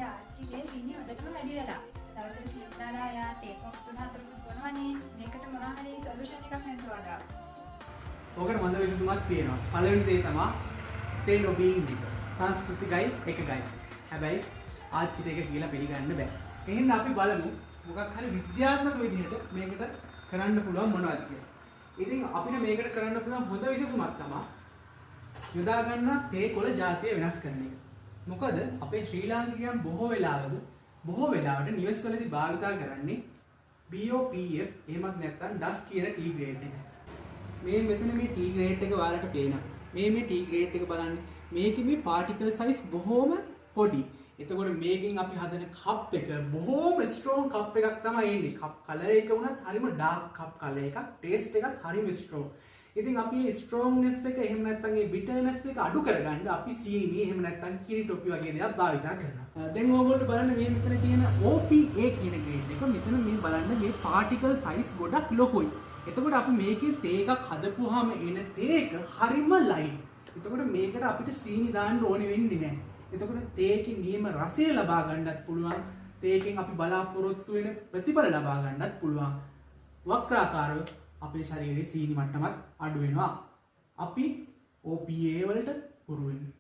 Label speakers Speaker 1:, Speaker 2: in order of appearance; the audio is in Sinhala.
Speaker 1: ඔය ආච්චිගේ සීනි හොඳටම වැඩි වෙලා. දවසට සීනි දාලා යා තේ කොප් 3-4ක් බොනවනේ. මේකට මොනවා හරි සොලියුෂන් එකක් නැතුව වඩා.
Speaker 2: ඕකට මන්ද විසඳුමක් තියෙනවා. පළවෙනි දේ තමයි තේ නොබීන් එක. සංස්කෘතිකයි එකගයි. හැබැයි ආච්චිට ඒක කියලා පිළිගන්න බෑ. එහෙනම් අපි බලමු මොකක් හරි විද්‍යාත්මක විදිහට මේකට කරන්න පුළුවන් මොනවද කියලා. ඉතින් අපිට මේකට කරන්න පුළුවන් හොඳ විසඳුමක් තමයි යොදා ගන්න තේ කොළ ජාතිය වෙනස් කරන එක. මොකද අපේ ශ්‍රී ලාංකිකයන් බොහෝ වෙලාවට නිවෙස් වලදී භාවිතා කරන්නේ BOPF එහෙමත් නැත්නම් DAS කියන ටී ග්‍රේඩ් එක. මේ මෙතන මේ ටී ග්‍රේඩ් එක ඔයාලට පේනවා. මේ ටී ග්‍රේඩ් එක බලන්න. මේකේ මේ පාටිකල් සයිස් බොහෝම පොඩි. එතකොට මේකෙන් අපි හදන කප් එක බොහෝම ස්ට්‍රෝං කප් එකක් තමයි එන්නේ. කප් කලර් එක වුණත් හරිම ඩාර්ක් කප් කලර් එකක්. ටේස්ට් එකත් හරිම ස්ට්‍රෝං. ඉතින් අපි මේ ස්ට්‍රෝංනස් එක එහෙම නැත්නම් මේ බිටර්නස් එක අඩු කරගන්න අපි සීනි එහෙම නැත්නම් කිරි ටොපි වගේ දේවල් භාවිතා කරනවා. දැන් ඕගොල්ලෝ බලන්න මේ මෙතන තියෙන OPA කියන ග්‍රේඩ් එක. මෙතන මේ බලන්න මේ පාටිකල් සයිස් ගොඩක් ලොකුයි. එතකොට අපි මේකේ තේ එකක් හදපුවාම එන තේ එක හරිම ලයිට්. එතකොට මේකට අපිට සීනි දාන්න ඕනේ වෙන්නේ නැහැ. එතකොට තේකේ නියම රසය ලබා ගන්නත් පුළුවන්. තේකෙන් අපි බලාපොරොත්තු වෙන ප්‍රතිඵල ලබා ගන්නත් පුළුවන්. වක්‍රාකාරව අපේ ශරීරයේ සීනි මට්ටමත් අඩු වෙනවා. අපි OPA වලට පුරු වෙනවා.